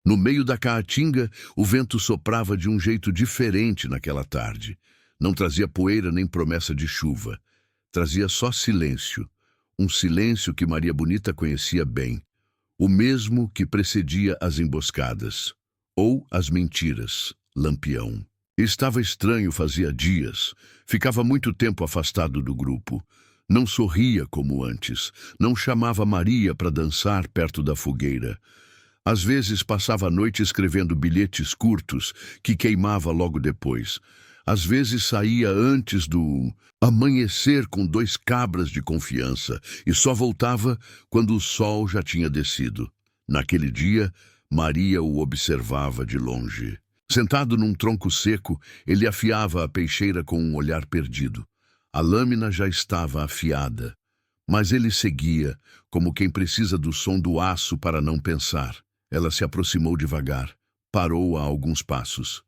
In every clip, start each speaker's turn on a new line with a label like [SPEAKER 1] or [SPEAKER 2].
[SPEAKER 1] No meio da caatinga, o vento soprava de um jeito diferente naquela tarde. Não trazia poeira nem promessa de chuva. Trazia só silêncio. Um silêncio que Maria Bonita conhecia bem. O mesmo que precedia as emboscadas. Ou as mentiras, Lampião. Estava estranho fazia dias. Ficava muito tempo afastado do grupo. Não sorria como antes. Não chamava Maria para dançar perto da fogueira. Às vezes passava a noite escrevendo bilhetes curtos que queimava logo depois. Às vezes saía antes do amanhecer com 2 cabras de confiança e só voltava quando o sol já tinha descido. Naquele dia, Maria o observava de longe. Sentado num tronco seco, ele afiava a peixeira com um olhar perdido. A lâmina já estava afiada, mas ele seguia, como quem precisa do som do aço para não pensar. Ela se aproximou devagar, parou a alguns passos.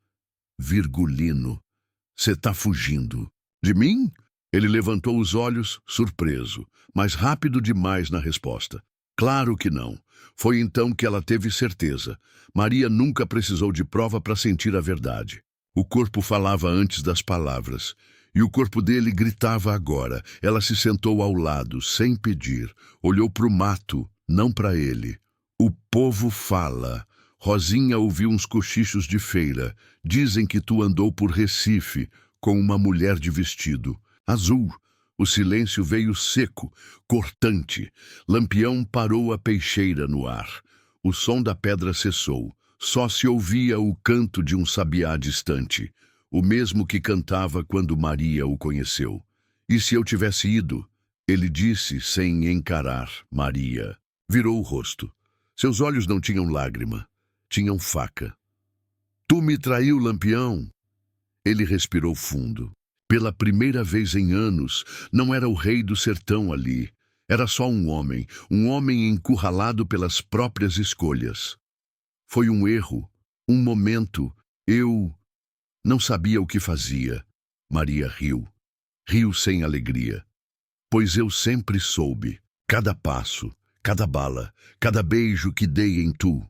[SPEAKER 1] Virgulino, cê tá fugindo. De mim? Ele levantou os olhos, surpreso, mas rápido demais na resposta. Claro que não. Foi então que ela teve certeza. Maria nunca precisou de prova para sentir a verdade. O corpo falava antes das palavras. E o corpo dele gritava agora. Ela se sentou ao lado, sem pedir. Olhou para o mato, não para ele. O povo fala. Rosinha ouviu uns cochichos de feira. Dizem que tu andou por Recife com uma mulher de vestido azul. O silêncio veio seco, cortante. Lampião parou a peixeira no ar. O som da pedra cessou. Só se ouvia o canto de um sabiá distante, o mesmo que cantava quando Maria o conheceu. E se eu tivesse ido? Ele disse sem encarar Maria. Virou o rosto. Seus olhos não tinham lágrima, tinham faca. Tu me traiu, Lampião. Ele respirou fundo. Pela primeira vez em anos, não era o rei do sertão ali. Era só um homem encurralado pelas próprias escolhas. Foi um erro, um momento. Eu não sabia o que fazia. Maria riu. Riu sem alegria. Pois eu sempre soube. Cada passo, cada bala, cada beijo que dei em tu.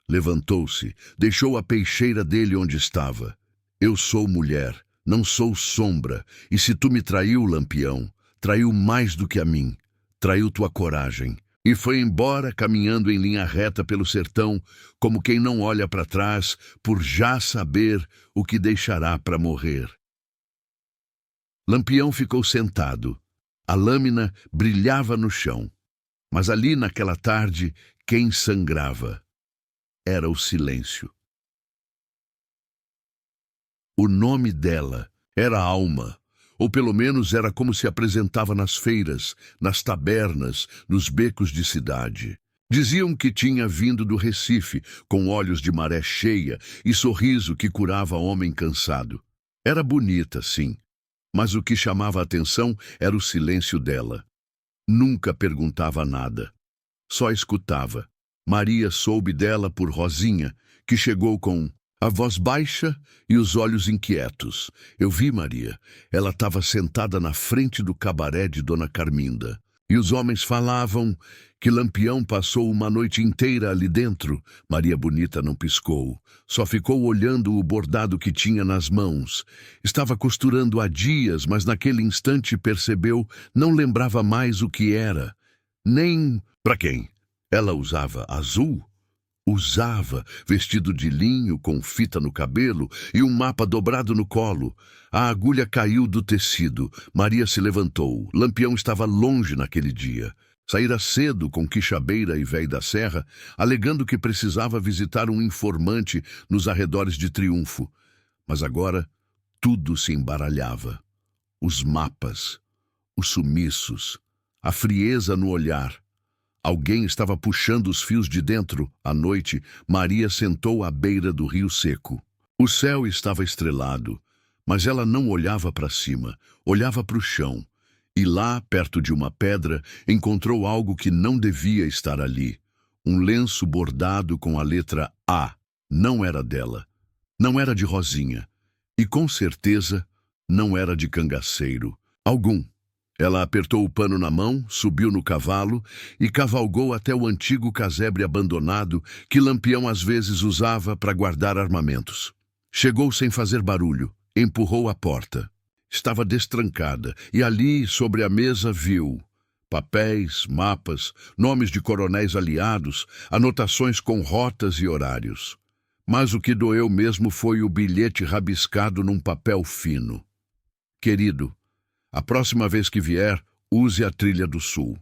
[SPEAKER 1] Levantou-se, deixou a peixeira dele onde estava. Eu sou mulher. Não sou sombra, e se tu me traiu, Lampião, traiu mais do que a mim, traiu tua coragem. E foi embora caminhando em linha reta pelo sertão, como quem não olha para trás, por já saber o que deixará para morrer. Lampião ficou sentado. A lâmina brilhava no chão. Mas ali naquela tarde, quem sangrava? Era o silêncio. O nome dela era Alma, ou pelo menos era como se apresentava nas feiras, nas tabernas, nos becos de cidade. Diziam que tinha vindo do Recife, com olhos de maré cheia e sorriso que curava homem cansado. Era bonita, sim, mas o que chamava a atenção era o silêncio dela. Nunca perguntava nada, só escutava. Maria soube dela por Rosinha, que chegou com a voz baixa e os olhos inquietos. Eu vi Maria. Ela estava sentada na frente do cabaré de Dona Carminda. E os homens falavam que Lampião passou uma noite inteira ali dentro. Maria Bonita não piscou. Só ficou olhando o bordado que tinha nas mãos. Estava costurando há dias, mas naquele instante percebeu, não lembrava mais o que era. Nem para quem. Ela usava azul? Usava, vestido de linho, com fita no cabelo e um mapa dobrado no colo. A agulha caiu do tecido. Maria se levantou. Lampião estava longe naquele dia. Saíra cedo com Quixabeira e Véi da Serra, alegando que precisava visitar um informante nos arredores de Triunfo. Mas agora tudo se embaralhava. Os mapas, os sumiços, a frieza no olhar. Alguém estava puxando os fios de dentro. À noite, Maria sentou à beira do rio seco. O céu estava estrelado, mas ela não olhava para cima, olhava para o chão. E lá, perto de uma pedra, encontrou algo que não devia estar ali. Um lenço bordado com a letra A. Não era dela. Não era de Rosinha. E com certeza, não era de cangaceiro algum. Ela apertou o pano na mão, subiu no cavalo e cavalgou até o antigo casebre abandonado que Lampião às vezes usava para guardar armamentos. Chegou sem fazer barulho, empurrou a porta. Estava destrancada e ali, sobre a mesa, viu papéis, mapas, nomes de coronéis aliados, anotações com rotas e horários. Mas o que doeu mesmo foi o bilhete rabiscado num papel fino. Querido, a próxima vez que vier, use a trilha do sul.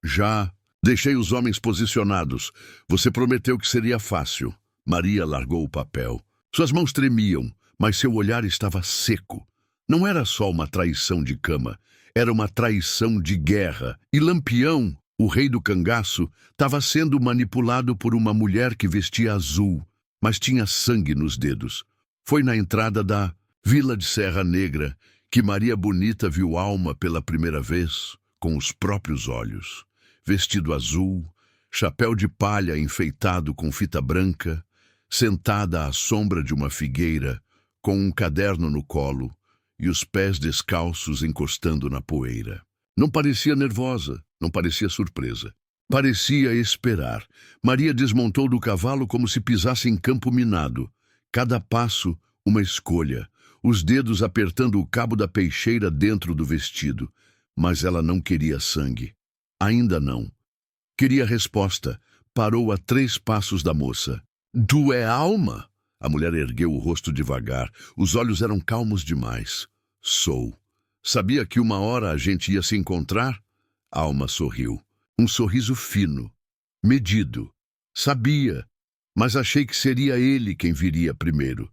[SPEAKER 1] Já deixei os homens posicionados. Você prometeu que seria fácil. Maria largou o papel. Suas mãos tremiam, mas seu olhar estava seco. Não era só uma traição de cama, era uma traição de guerra. E Lampião, o rei do cangaço, estava sendo manipulado por uma mulher que vestia azul, mas tinha sangue nos dedos. Foi na entrada da Vila de Serra Negra que Maria Bonita viu Alma pela primeira vez, com os próprios olhos. Vestido azul, chapéu de palha enfeitado com fita branca, sentada à sombra de uma figueira, com um caderno no colo e os pés descalços encostando na poeira. Não parecia nervosa, não parecia surpresa. Parecia esperar. Maria desmontou do cavalo como se pisasse em campo minado. Cada passo, uma escolha. Os dedos apertando o cabo da peixeira dentro do vestido. Mas ela não queria sangue. Ainda não. Queria resposta. Parou a 3 passos da moça. Tu é Alma? A mulher ergueu o rosto devagar. Os olhos eram calmos demais. Sou. Sabia que uma hora a gente ia se encontrar? Alma sorriu. Um sorriso fino, medido. Sabia, mas achei que seria ele quem viria primeiro.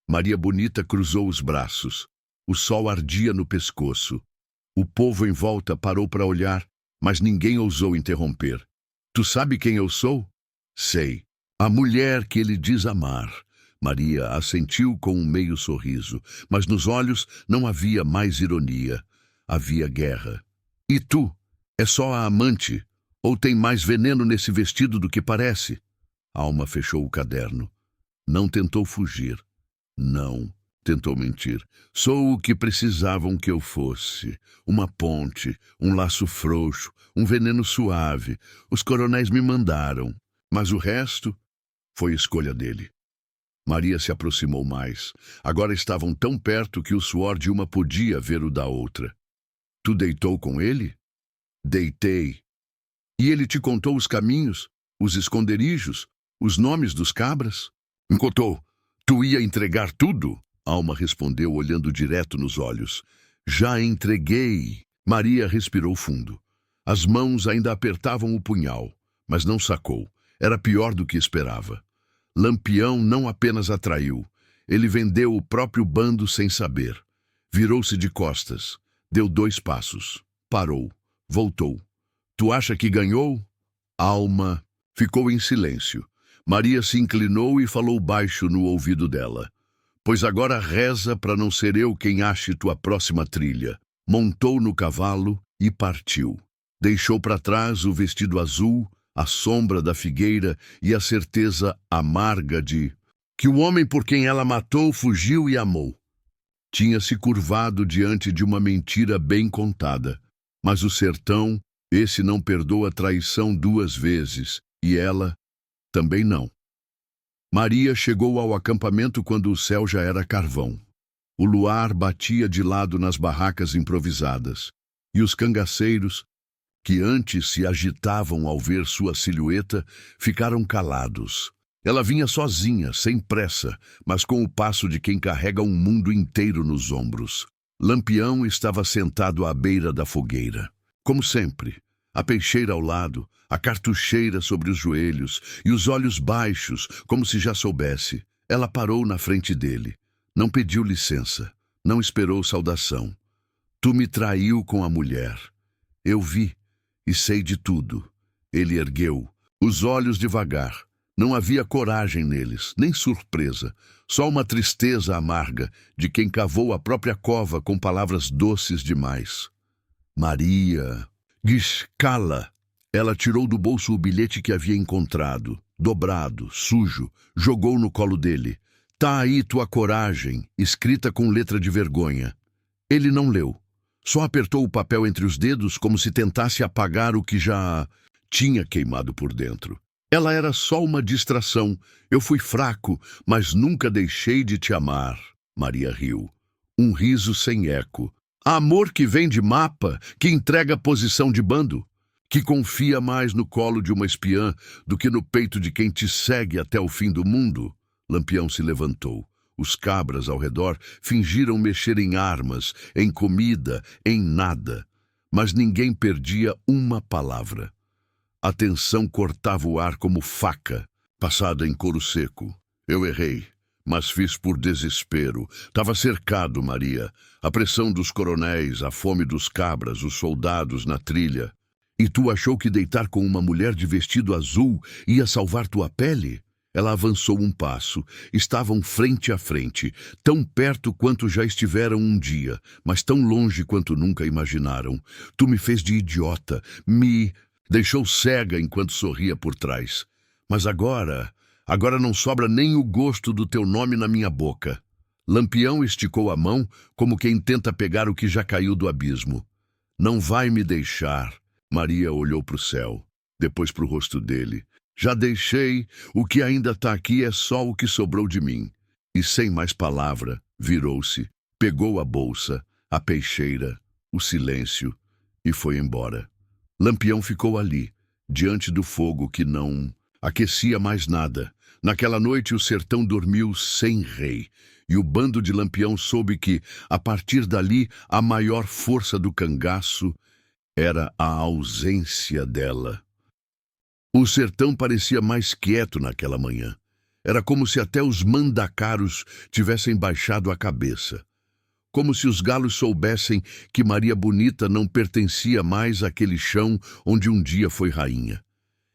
[SPEAKER 1] Maria Bonita cruzou os braços. O sol ardia no pescoço. O povo em volta parou para olhar, mas ninguém ousou interromper. Tu sabe quem eu sou? Sei. A mulher que ele diz amar. Maria assentiu com um meio sorriso, mas nos olhos não havia mais ironia. Havia guerra. E tu? É só a amante? Ou tem mais veneno nesse vestido do que parece? Alma fechou o caderno. Não tentou fugir. Não tentou mentir. Sou o que precisavam que eu fosse. Uma ponte, um laço frouxo, um veneno suave. Os coronéis me mandaram. Mas o resto foi escolha dele. Maria se aproximou mais. Agora estavam tão perto que o suor de uma podia ver o da outra. Tu deitou com ele? Deitei. E ele te contou os caminhos, os esconderijos, os nomes dos cabras? Contou. Tu ia entregar tudo? Alma respondeu, olhando direto nos olhos. Já entreguei. Maria respirou fundo. As mãos ainda apertavam o punhal, mas não sacou. Era pior do que esperava. Lampião não apenas a traiu. Ele vendeu o próprio bando sem saber. Virou-se de costas. Deu 2 passos. Parou. Voltou. Tu acha que ganhou? Alma ficou em silêncio. Maria se inclinou e falou baixo no ouvido dela. Pois agora reza para não ser eu quem ache tua próxima trilha. Montou no cavalo e partiu. Deixou para trás o vestido azul, a sombra da figueira e a certeza amarga de que o homem por quem ela matou fugiu e amou. Tinha se curvado diante de uma mentira bem contada. Mas o sertão, esse não perdoa traição 2 vezes, e ela também não. Maria chegou ao acampamento quando o céu já era carvão. O luar batia de lado nas barracas improvisadas, e os cangaceiros, que antes se agitavam ao ver sua silhueta, ficaram calados. Ela vinha sozinha, sem pressa, mas com o passo de quem carrega um mundo inteiro nos ombros. Lampião estava sentado à beira da fogueira. Como sempre, a peixeira ao lado, a cartucheira sobre os joelhos e os olhos baixos, como se já soubesse. Ela parou na frente dele. Não pediu licença. Não esperou saudação. Tu me traiu com a mulher. Eu vi e sei de tudo. Ele ergueu os olhos devagar. Não havia coragem neles, nem surpresa. Só uma tristeza amarga de quem cavou a própria cova com palavras doces demais. Maria. Cala. Ela tirou do bolso o bilhete que havia encontrado, dobrado, sujo, jogou no colo dele. Tá aí tua coragem, escrita com letra de vergonha. Ele não leu. Só apertou o papel entre os dedos como se tentasse apagar o que já tinha queimado por dentro. Ela era só uma distração. Eu fui fraco, mas nunca deixei de te amar. Maria riu. Um riso sem eco. Amor que vem de mapa, que entrega posição de bando, que confia mais no colo de uma espiã do que no peito de quem te segue até o fim do mundo. Lampião se levantou. Os cabras ao redor fingiram mexer em armas, em comida, em nada. Mas ninguém perdia uma palavra. A tensão cortava o ar como faca, passada em couro seco. Eu errei, mas fiz por desespero. Estava cercado, Maria. A pressão dos coronéis, a fome dos cabras, os soldados na trilha. E tu achou que deitar com uma mulher de vestido azul ia salvar tua pele? Ela avançou um passo. Estavam frente a frente, tão perto quanto já estiveram um dia, mas tão longe quanto nunca imaginaram. Tu me fez de idiota, me deixou cega enquanto sorria por trás. Mas agora não sobra nem o gosto do teu nome na minha boca. Lampião esticou a mão como quem tenta pegar o que já caiu do abismo. Não vai me deixar. Maria olhou para o céu, depois para o rosto dele. Já deixei, o que ainda está aqui é só o que sobrou de mim. E sem mais palavra, virou-se, pegou a bolsa, a peixeira, o silêncio e foi embora. Lampião ficou ali, diante do fogo que não aquecia mais nada. Naquela noite o sertão dormiu sem rei, e o bando de Lampião soube que, a partir dali, a maior força do cangaço era a ausência dela. O sertão parecia mais quieto naquela manhã. Era como se até os mandacaros tivessem baixado a cabeça. Como se os galos soubessem que Maria Bonita não pertencia mais àquele chão onde um dia foi rainha.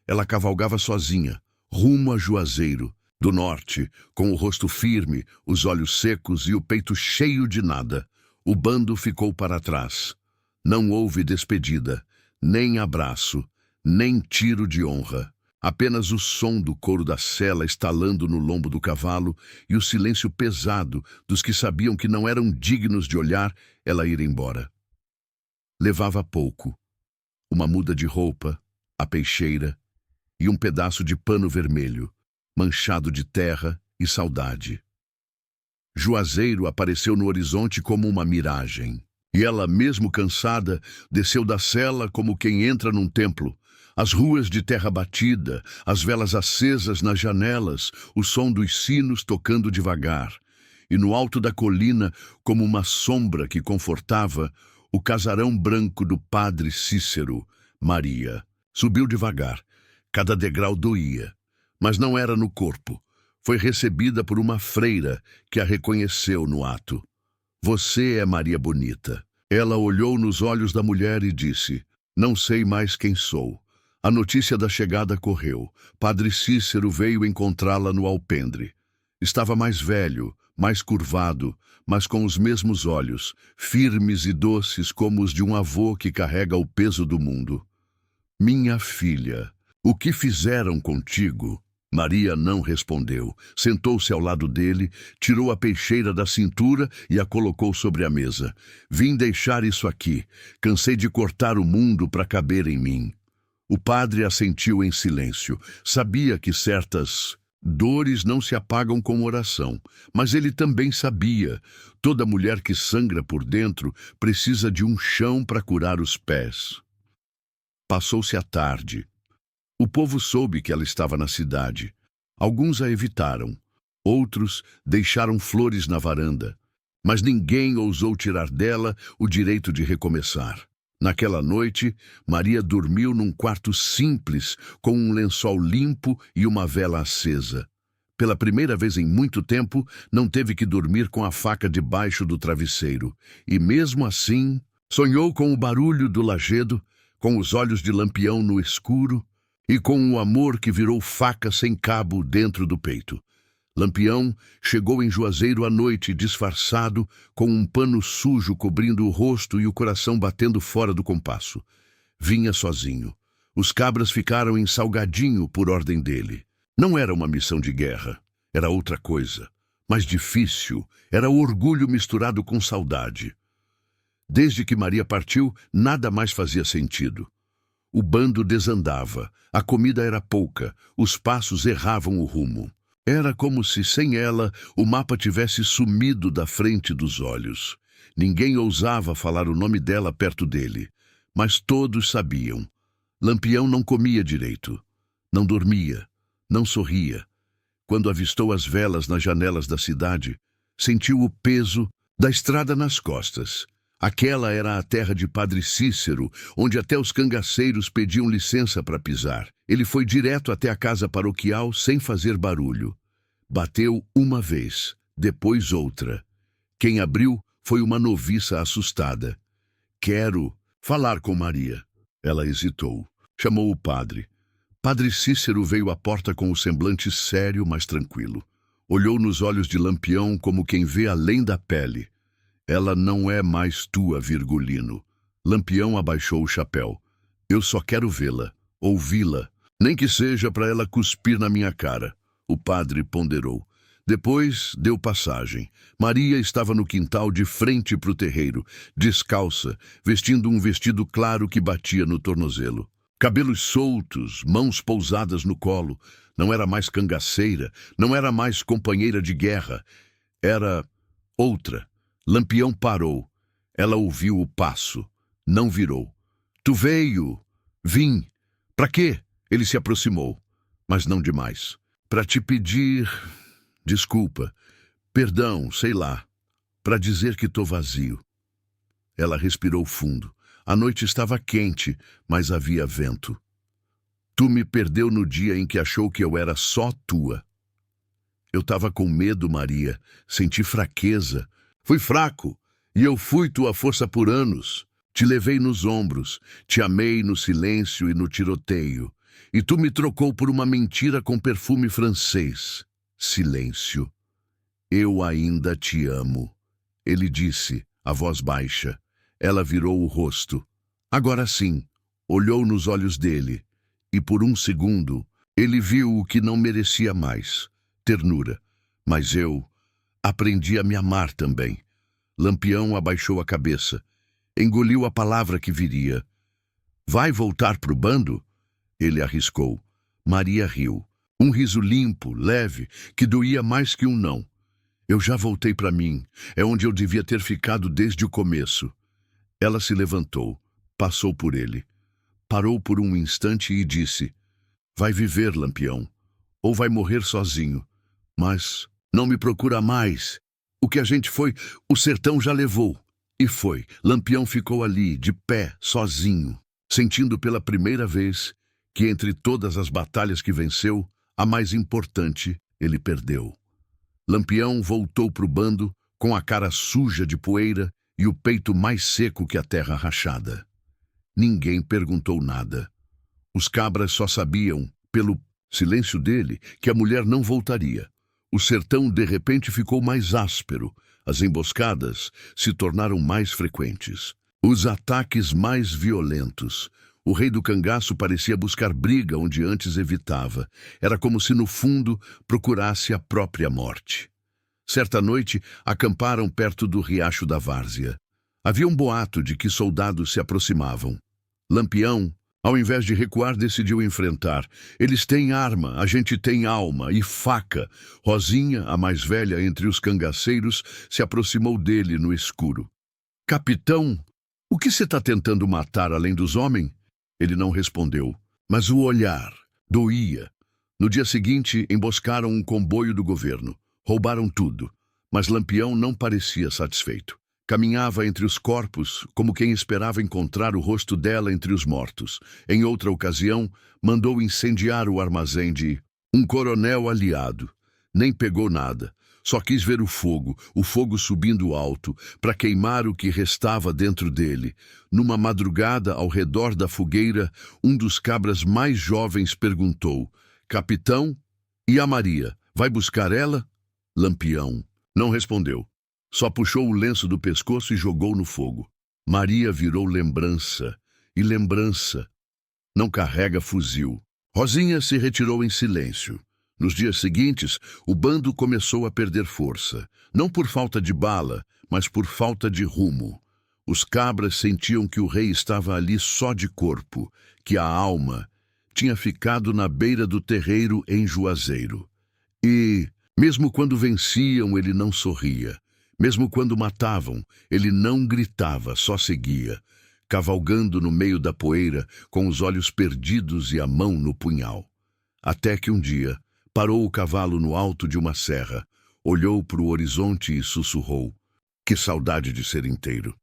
[SPEAKER 1] Ela cavalgava sozinha, rumo a Juazeiro, do norte, com o rosto firme, os olhos secos e o peito cheio de nada. O bando ficou para trás. Não houve despedida, nem abraço, nem tiro de honra. Apenas o som do couro da sela estalando no lombo do cavalo e o silêncio pesado dos que sabiam que não eram dignos de olhar ela ir embora. Levava pouco. Uma muda de roupa, a peixeira e um pedaço de pano vermelho, manchado de terra e saudade. Juazeiro apareceu no horizonte como uma miragem. E ela, mesmo cansada, desceu da cela como quem entra num templo. As ruas de terra batida, as velas acesas nas janelas, o som dos sinos tocando devagar. E no alto da colina, como uma sombra que confortava, o casarão branco do padre Cícero, Maria. Subiu devagar. Cada degrau doía, mas não era no corpo. Foi recebida por uma freira que a reconheceu no ato. Você é Maria Bonita. Ela olhou nos olhos da mulher e disse: Não sei mais quem sou. A notícia da chegada correu. Padre Cícero veio encontrá-la no alpendre. Estava mais velho, mais curvado, mas com os mesmos olhos, firmes e doces como os de um avô que carrega o peso do mundo. Minha filha, o que fizeram contigo? Maria não respondeu. Sentou-se ao lado dele, tirou a peixeira da cintura e a colocou sobre a mesa. Vim deixar isso aqui. Cansei de cortar o mundo para caber em mim. O padre assentiu em silêncio. Sabia que certas dores não se apagam com oração, mas ele também sabia. Toda mulher que sangra por dentro precisa de um chão para curar os pés. Passou-se a tarde. O povo soube que ela estava na cidade. Alguns a evitaram. Outros deixaram flores na varanda. Mas ninguém ousou tirar dela o direito de recomeçar. Naquela noite, Maria dormiu num quarto simples, com um lençol limpo e uma vela acesa. Pela primeira vez em muito tempo, não teve que dormir com a faca debaixo do travesseiro. E mesmo assim, sonhou com o barulho do lajedo, com os olhos de Lampião no escuro, e com o amor que virou faca sem cabo dentro do peito. Lampião chegou em Juazeiro à noite, disfarçado, com um pano sujo cobrindo o rosto e o coração batendo fora do compasso. Vinha sozinho. Os cabras ficaram em Salgadinho por ordem dele. Não era uma missão de guerra, era outra coisa. Mais difícil, era o orgulho misturado com saudade. Desde que Maria partiu, nada mais fazia sentido. O bando desandava, a comida era pouca, os passos erravam o rumo. Era como se, sem ela, o mapa tivesse sumido da frente dos olhos. Ninguém ousava falar o nome dela perto dele, mas todos sabiam. Lampião não comia direito, não dormia, não sorria. Quando avistou as velas nas janelas da cidade, sentiu o peso da estrada nas costas. Aquela era a terra de Padre Cícero, onde até os cangaceiros pediam licença para pisar. Ele foi direto até a casa paroquial sem fazer barulho. Bateu uma vez, depois outra. Quem abriu foi uma noviça assustada. "Quero falar com Maria." Ela hesitou. Chamou o padre. Padre Cícero veio à porta com o semblante sério, mas tranquilo. Olhou nos olhos de Lampião como quem vê além da pele. "Ela não é mais tua, Virgulino." Lampião abaixou o chapéu. "Eu só quero vê-la, ouvi-la, nem que seja para ela cuspir na minha cara." O padre ponderou. Depois deu passagem. Maria estava no quintal de frente para o terreiro, descalça, vestindo um vestido claro que batia no tornozelo. Cabelos soltos, mãos pousadas no colo. Não era mais cangaceira, não era mais companheira de guerra. Era outra. Lampião parou. Ela ouviu o passo. Não virou. "Tu veio." "Vim." "Pra quê?" Ele se aproximou, mas não demais. "Pra te pedir desculpa, perdão, sei lá. Pra dizer que tô vazio." Ela respirou fundo. A noite estava quente, mas havia vento. "Tu me perdeu no dia em que achou que eu era só tua." "Eu tava com medo, Maria. Senti fraqueza. Fui fraco, e eu fui tua força por anos. Te levei nos ombros, te amei no silêncio e no tiroteio. E tu me trocou por uma mentira com perfume francês." Silêncio. "Eu ainda te amo." Ele disse, a voz baixa. Ela virou o rosto. Agora sim, olhou nos olhos dele. E por um segundo, ele viu o que não merecia mais. Ternura. Mas eu aprendi a me amar também. Lampião abaixou a cabeça. Engoliu a palavra que viria. "Vai voltar pro bando?" Ele arriscou. Maria riu. Um riso limpo, leve, que doía mais que um não. "Eu já voltei para mim. É onde eu devia ter ficado desde o começo." Ela se levantou, passou por ele. Parou por um instante e disse: "Vai viver, Lampião, ou vai morrer sozinho. Mas não me procura mais. O que a gente foi, o sertão já levou." E foi. Lampião ficou ali, de pé, sozinho, sentindo pela primeira vez que entre todas as batalhas que venceu, a mais importante ele perdeu. Lampião voltou pro bando com a cara suja de poeira e o peito mais seco que a terra rachada. Ninguém perguntou nada. Os cabras só sabiam, pelo silêncio dele, que a mulher não voltaria. O sertão de repente ficou mais áspero. As emboscadas se tornaram mais frequentes. Os ataques mais violentos. O rei do cangaço parecia buscar briga onde antes evitava. Era como se, no fundo, procurasse a própria morte. Certa noite, acamparam perto do riacho da várzea. Havia um boato de que soldados se aproximavam. Lampião, ao invés de recuar, decidiu enfrentar. "Eles têm arma, a gente tem alma e faca." Rosinha, a mais velha entre os cangaceiros, se aproximou dele no escuro. "Capitão, o que você está tentando matar além dos homens?" Ele não respondeu, mas o olhar doía. No dia seguinte, emboscaram um comboio do governo. Roubaram tudo, mas Lampião não parecia satisfeito. Caminhava entre os corpos, como quem esperava encontrar o rosto dela entre os mortos. Em outra ocasião, mandou incendiar o armazém de um coronel aliado. Nem pegou nada. Só quis ver o fogo subindo alto, para queimar o que restava dentro dele. Numa madrugada, ao redor da fogueira, um dos cabras mais jovens perguntou: "Capitão, e a Maria? Vai buscar ela?" Lampião não respondeu. Só puxou o lenço do pescoço e jogou no fogo. Maria virou lembrança, e lembrança não carrega fuzil. Rosinha se retirou em silêncio. Nos dias seguintes, o bando começou a perder força, não por falta de bala, mas por falta de rumo. Os cabras sentiam que o rei estava ali só de corpo, que a alma tinha ficado na beira do terreiro em Juazeiro. E, mesmo quando venciam, ele não sorria. Mesmo quando matavam, ele não gritava, só seguia, cavalgando no meio da poeira, com os olhos perdidos e a mão no punhal. Até que um dia, parou o cavalo no alto de uma serra, olhou para o horizonte e sussurrou: "Que saudade de ser inteiro."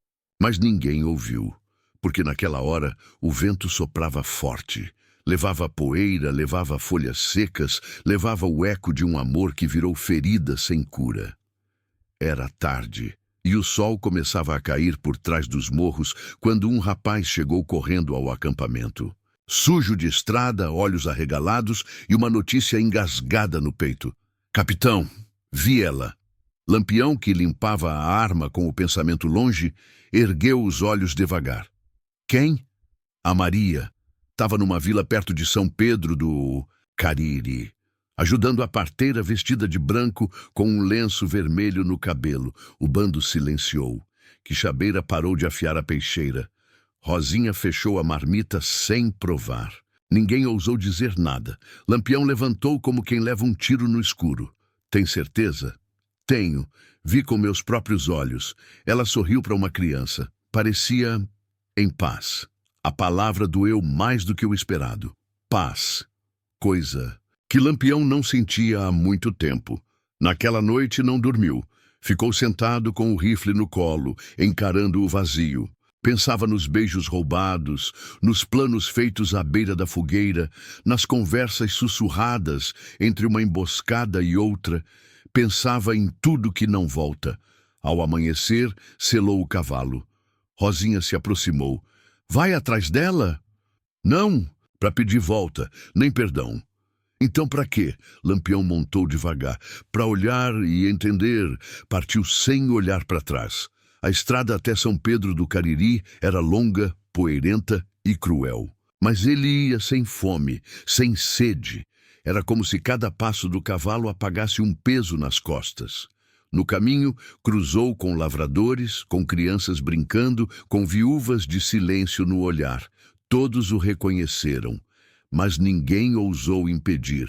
[SPEAKER 1] Mas ninguém ouviu, porque naquela hora o vento soprava forte. Levava poeira, levava folhas secas, levava o eco de um amor que virou ferida sem cura. Era tarde, e o sol começava a cair por trás dos morros quando um rapaz chegou correndo ao acampamento. Sujo de estrada, olhos arregalados e uma notícia engasgada no peito. "Capitão, vi ela." Lampião, que limpava a arma com o pensamento longe, ergueu os olhos devagar. Quem? A Maria. Estava numa vila perto de São Pedro do Cariri, ajudando a parteira vestida de branco com um lenço vermelho no cabelo. O bando silenciou. Quixabeira parou de afiar a peixeira. Rosinha fechou a marmita sem provar. Ninguém ousou dizer nada. Lampião levantou como quem leva um tiro no escuro. "Tem certeza?" "Tenho. Vi com meus próprios olhos." Ela sorriu para uma criança. Parecia em paz. A palavra doeu mais do que o esperado. Paz. Coisa que Lampião não sentia há muito tempo. Naquela noite não dormiu. Ficou sentado com o rifle no colo, encarando o vazio. Pensava nos beijos roubados, nos planos feitos à beira da fogueira, nas conversas sussurradas entre uma emboscada e outra. Pensava em tudo que não volta. Ao amanhecer, selou o cavalo. Rosinha se aproximou. "Vai atrás dela?" "Não, para pedir volta, nem perdão." "Então para quê?" Lampião montou devagar. Para olhar e entender, partiu sem olhar para trás. A estrada até São Pedro do Cariri era longa, poeirenta e cruel. Mas ele ia sem fome, sem sede. Era como se cada passo do cavalo apagasse um peso nas costas. No caminho, cruzou com lavradores, com crianças brincando, com viúvas de silêncio no olhar. Todos o reconheceram, mas ninguém ousou impedir.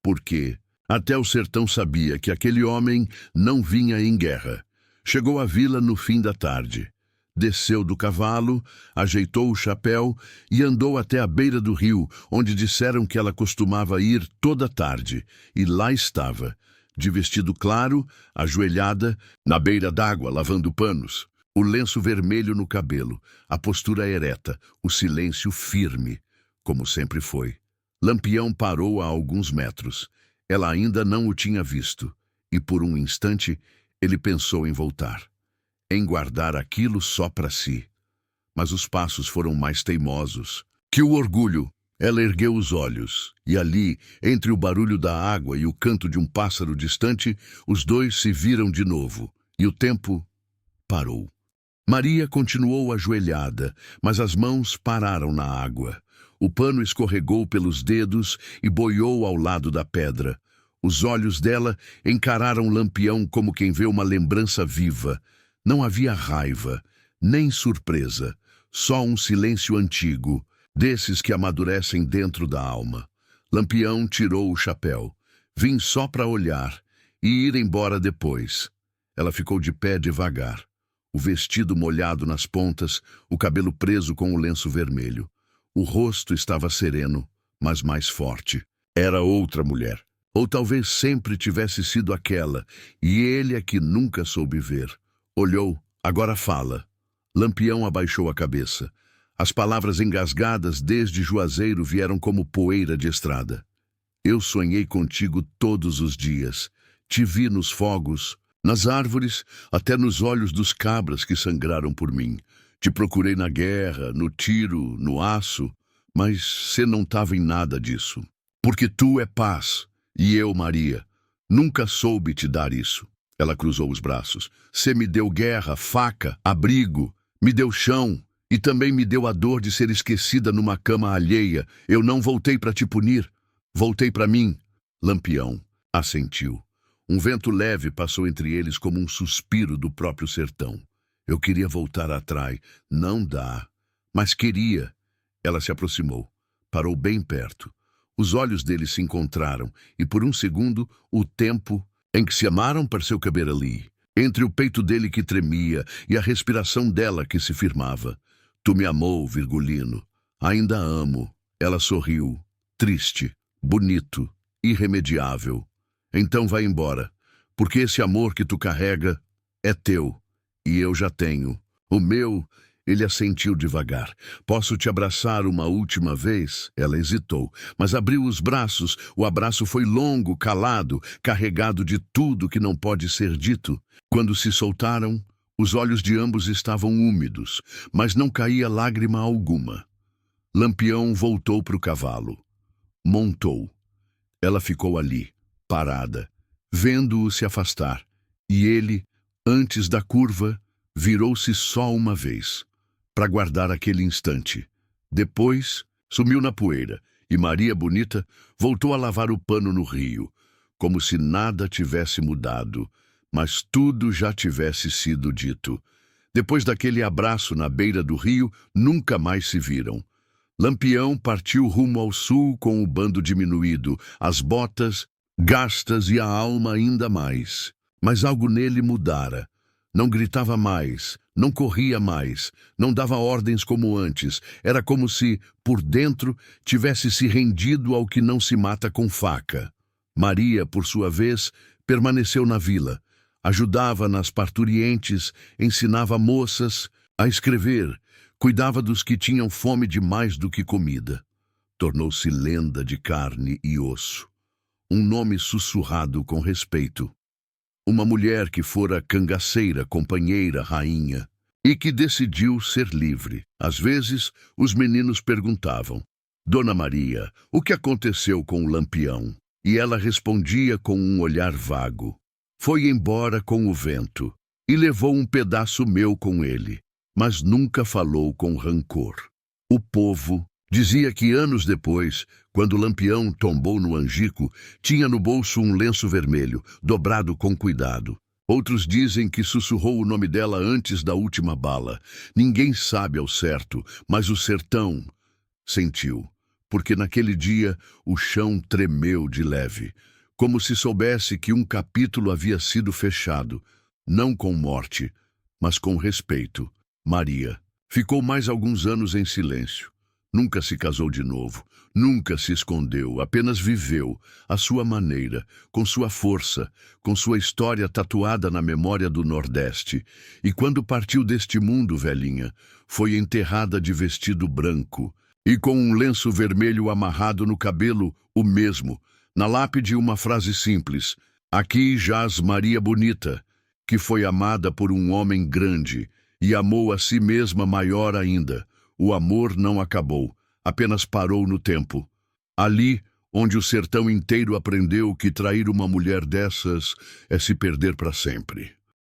[SPEAKER 1] Por quê? Até o sertão sabia que aquele homem não vinha em guerra. Chegou à vila no fim da tarde. Desceu do cavalo, ajeitou o chapéu e andou até a beira do rio, onde disseram que ela costumava ir toda tarde. E lá estava, de vestido claro, ajoelhada, na beira d'água, lavando panos. O lenço vermelho no cabelo, a postura ereta, o silêncio firme, como sempre foi. Lampião parou a alguns metros. Ela ainda não o tinha visto, e por um instante ele pensou em voltar, em guardar aquilo só para si. Mas os passos foram mais teimosos que o orgulho. Ela ergueu os olhos, e ali, entre o barulho da água e o canto de um pássaro distante, os dois se viram de novo, e o tempo parou. Maria continuou ajoelhada, mas as mãos pararam na água. O pano escorregou pelos dedos e boiou ao lado da pedra. Os olhos dela encararam Lampião como quem vê uma lembrança viva. Não havia raiva, nem surpresa, só um silêncio antigo, desses que amadurecem dentro da alma. Lampião tirou o chapéu. "Vim só para olhar e ir embora depois." Ela ficou de pé devagar, o vestido molhado nas pontas, o cabelo preso com o lenço vermelho. O rosto estava sereno, mas mais forte. Era outra mulher. Ou talvez sempre tivesse sido aquela, e ele é que nunca soube ver. Olhou. "Agora fala." Lampião abaixou a cabeça. As palavras engasgadas desde Juazeiro vieram como poeira de estrada. "Eu sonhei contigo todos os dias. Te vi nos fogos, nas árvores, até nos olhos dos cabras que sangraram por mim. Te procurei na guerra, no tiro, no aço, mas cê não estava em nada disso. Porque tu é paz, e eu, Maria, nunca soube te dar isso." Ela cruzou os braços. "Cê me deu guerra, faca, abrigo, me deu chão, e também me deu a dor de ser esquecida numa cama alheia. Eu não voltei para te punir, voltei para mim." Lampião assentiu. Um vento leve passou entre eles como um suspiro do próprio sertão. Eu queria voltar atrás. Não dá. Mas queria. Ela se aproximou. Parou bem perto. Os olhos dele se encontraram e por um segundo o tempo em que se amaram pareceu caber ali, entre o peito dele que tremia e a respiração dela que se firmava. Tu me amou, Virgulino. Ainda amo. Ela sorriu. Triste, bonito, irremediável. Então vai embora, porque esse amor que tu carrega é teu e eu já tenho. O meu. Ele assentiu devagar. Posso te abraçar uma última vez? Ela hesitou, mas abriu os braços. O abraço foi longo, calado, carregado de tudo que não pode ser dito. Quando se soltaram, os olhos de ambos estavam úmidos, mas não caía lágrima alguma. Lampião voltou para o cavalo. Montou. Ela ficou ali, parada, vendo-o se afastar. E ele, antes da curva, virou-se só uma vez, para guardar aquele instante. Depois, sumiu na poeira, e Maria Bonita voltou a lavar o pano no rio, como se nada tivesse mudado, mas tudo já tivesse sido dito. Depois daquele abraço na beira do rio, nunca mais se viram. Lampião partiu rumo ao sul com o bando diminuído, as botas gastas e a alma ainda mais. Mas algo nele mudara. Não gritava mais, não corria mais, não dava ordens como antes. Era como se, por dentro, tivesse se rendido ao que não se mata com faca. Maria, por sua vez, permaneceu na vila. Ajudava nas parturientes, ensinava moças a escrever, cuidava dos que tinham fome de mais do que comida. Tornou-se lenda de carne e osso. Um nome sussurrado com respeito. Uma mulher que fora cangaceira, companheira, rainha, e que decidiu ser livre. Às vezes, os meninos perguntavam: Dona Maria, o que aconteceu com o Lampião? E ela respondia com um olhar vago. Foi embora com o vento, e levou um pedaço meu com ele, mas nunca falou com rancor. O povo dizia que anos depois, quando Lampião tombou no Angico, tinha no bolso um lenço vermelho, dobrado com cuidado. Outros dizem que sussurrou o nome dela antes da última bala. Ninguém sabe ao certo, mas o sertão sentiu, porque naquele dia o chão tremeu de leve, como se soubesse que um capítulo havia sido fechado, não com morte, mas com respeito. Maria ficou mais alguns anos em silêncio. Nunca se casou de novo, nunca se escondeu, apenas viveu, à sua maneira, com sua força, com sua história tatuada na memória do Nordeste. E quando partiu deste mundo, velhinha, foi enterrada de vestido branco e com um lenço vermelho amarrado no cabelo, o mesmo. Na lápide uma frase simples: aqui jaz Maria Bonita, que foi amada por um homem grande e amou a si mesma maior ainda. O amor não acabou, apenas parou no tempo. Ali, onde o sertão inteiro aprendeu que trair uma mulher dessas é se perder para sempre.